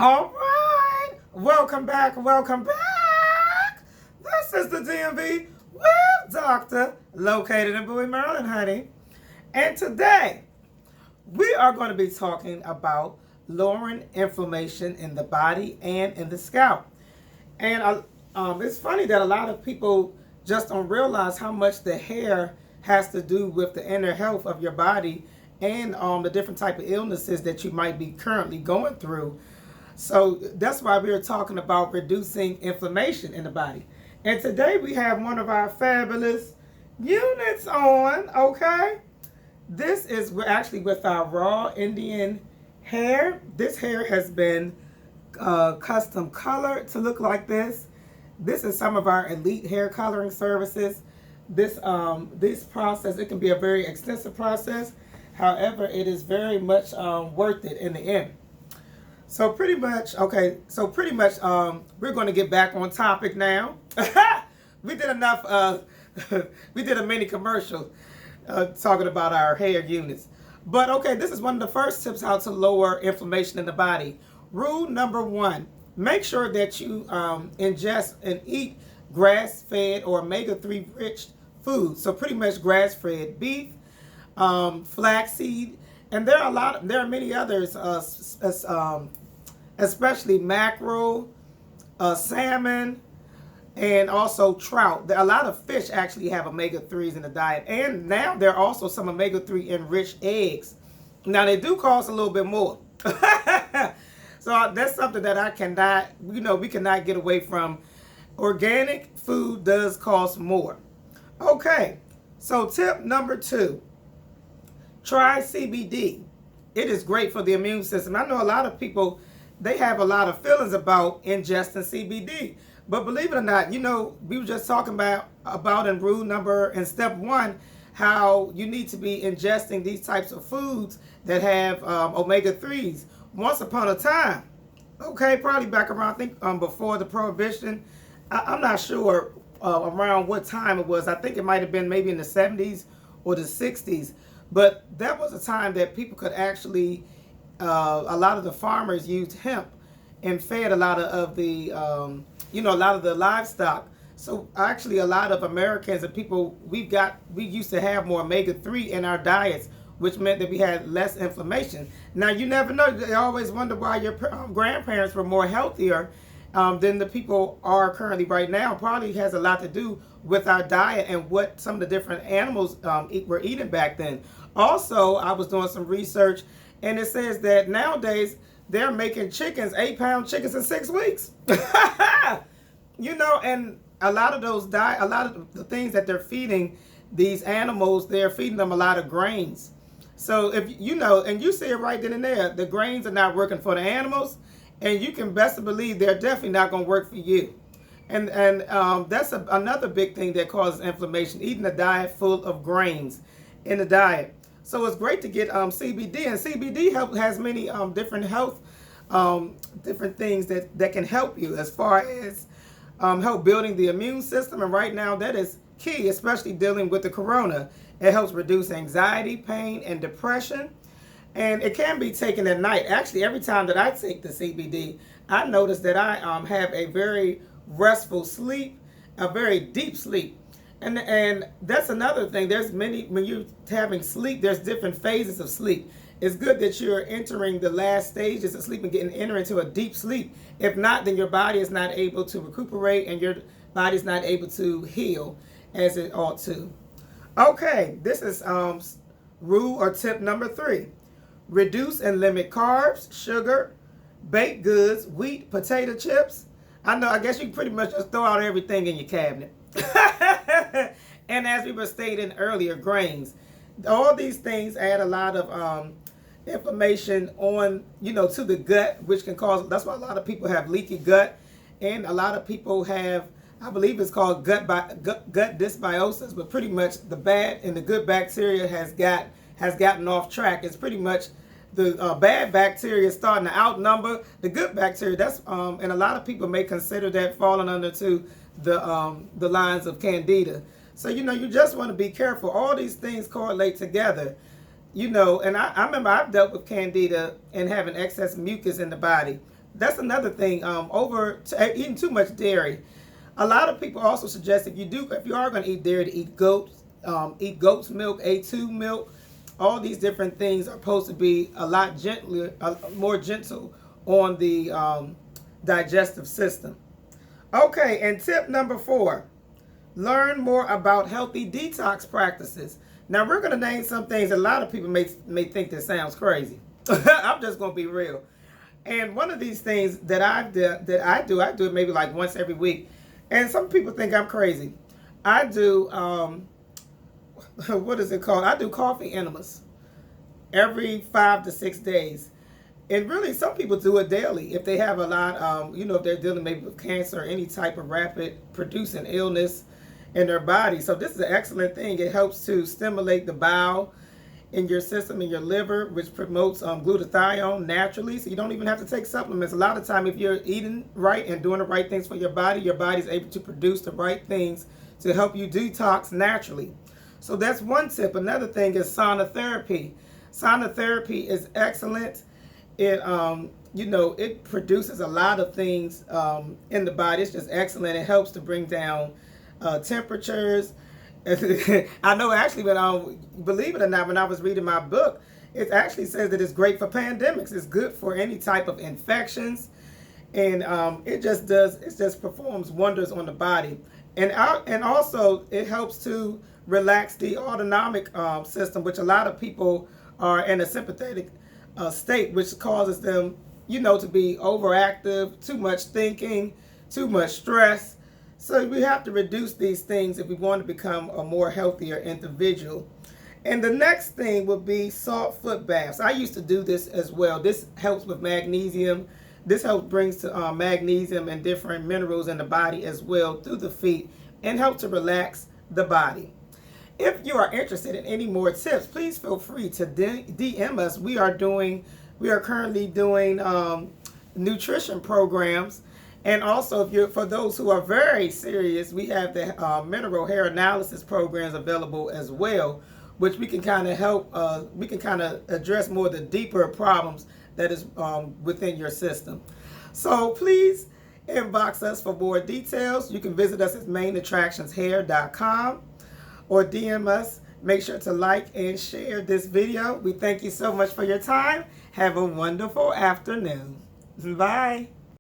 All right, welcome back, welcome back. This is the DMV with Doctor, located in Bowie, Maryland, honey. And today, we are going to be talking about lowering inflammation in the body and in the scalp. And it's funny that a lot of people just don't realize how much the hair has to do with the inner health of your body and the different type of illnesses that you might be currently going through. So that's why we're talking about reducing inflammation in the body. And today we have one of our fabulous units on, okay? We're actually with our raw Indian hair. This hair has been custom colored to look like this. This is some of our elite hair coloring services. This process, it can be a very extensive process. However, it is very much worth it in the end. So pretty much, we're going to get back on topic now. We did enough, we did a mini commercial talking about our hair units. But okay, this is one of the first tips how to lower inflammation in the body. Rule number 1, make sure that you ingest and eat grass-fed or omega-3 rich foods. So pretty much grass-fed beef, flaxseed, and there are many others, especially mackerel, salmon, and also trout. A lot of fish actually have omega-3s in the diet, and now there are also some omega-3 enriched eggs. Now they do cost a little bit more. So that's something that we cannot get away from. Organic food does cost more. Okay, so tip number 2, try CBD. It is great for the immune system. I know a lot of people, they have a lot of feelings about ingesting CBD. But believe it or not, we were just talking about in step 1, how you need to be ingesting these types of foods that have omega-3s. Once upon a time, okay, probably back around, I think before the Prohibition, I'm not sure around what time it was. I think it might have been maybe in the 70s or the 60s. But that was a time that people could actually, a lot of the farmers used hemp and fed a lot of the, a lot of the livestock. So actually a lot of Americans and people, we used to have more omega-3 in our diets, which meant that we had less inflammation. Now, you never know. They always wonder why your grandparents were more healthier than the people are currently right now. Probably has a lot to do with our diet and what some of the different animals were eating back then. Also, I was doing some research, and it says that nowadays they're making chickens, 8-pound chickens in 6 weeks. And a lot of the things that they're feeding these animals, they're feeding them a lot of grains. So if and you see it right then and there, the grains are not working for the animals, and you can best believe they're definitely not going to work for you. And that's another big thing that causes inflammation, eating a diet full of grains in the diet. So it's great to get CBD, and CBD has many different health, different things that can help you as far as help building the immune system. And right now that is key, especially dealing with the corona. It helps reduce anxiety, pain, and depression. And it can be taken at night. Actually, every time that I take the CBD, I notice that I have a very restful sleep, a very deep sleep. And that's another thing. When you're having sleep, there's different phases of sleep. It's good that you're entering the last stages of sleep and entering into a deep sleep. If not, then your body is not able to recuperate and your body's not able to heal as it ought to. Okay, this is rule or tip number 3. Reduce and limit carbs, sugar, baked goods, wheat, potato chips. I guess you can pretty much just throw out everything in your cabinet. And as we were stating earlier, grains. All these things add a lot of inflammation on, to the gut, which can cause, that's why a lot of people have leaky gut, and a lot of people have, I believe it's called gut dysbiosis, but pretty much the bad and the good bacteria has gotten off track. It's pretty much the bad bacteria is starting to outnumber the good bacteria. That's and a lot of people may consider that falling under to the lines of candida. So you just want to be careful. All these things correlate together. And I remember I've dealt with candida and having excess mucus in the body. that's another thing. Eating too much dairy. A lot of people also suggest if you are going to eat dairy, to eat goat's milk, A2 milk. All these different things are supposed to be a lot gentler, more gentle on the digestive system. Okay, and tip number 4, learn more about healthy detox practices. Now we're going to name some things that a lot of people may think this sounds crazy. I'm just going to be real. And one of these things that I do it maybe like once every week. And some people think I'm crazy. I do what is it called? I do coffee enemas every 5 to 6 days. And really, some people do it daily if they have a lot, if they're dealing maybe with cancer or any type of rapid producing illness in their body. So this is an excellent thing. It helps to stimulate the bile in your system, in your liver, which promotes glutathione naturally. So you don't even have to take supplements. A lot of time, if you're eating right and doing the right things for your body's able to produce the right things to help you detox naturally. So that's one tip. Another thing is sauna therapy. Sauna therapy is excellent. It produces a lot of things in the body. It's just excellent. It helps to bring down temperatures. I know actually, believe it or not, when I was reading my book, it actually says that it's great for pandemics. It's good for any type of infections, and it just performs wonders on the body. And also it helps to relax the autonomic system, which a lot of people are in a sympathetic state, which causes them, to be overactive, too much thinking, too much stress. So we have to reduce these things if we want to become a more healthier individual. And the next thing would be salt foot baths. I used to do this as well. This helps with magnesium. This helps brings to magnesium and different minerals in the body as well through the feet, and help to relax the body. If you are interested in any more tips, please feel free to DM us. We are currently doing nutrition programs. And also, for those who are very serious, we have the mineral hair analysis programs available as well, which we can kind of help. We can kind of address more of the deeper problems that is within your system. So please inbox us for more details. You can visit us at mainattractionshair.com or DM us. Make sure to like and share this video. We thank you so much for your time. Have a wonderful afternoon. Bye.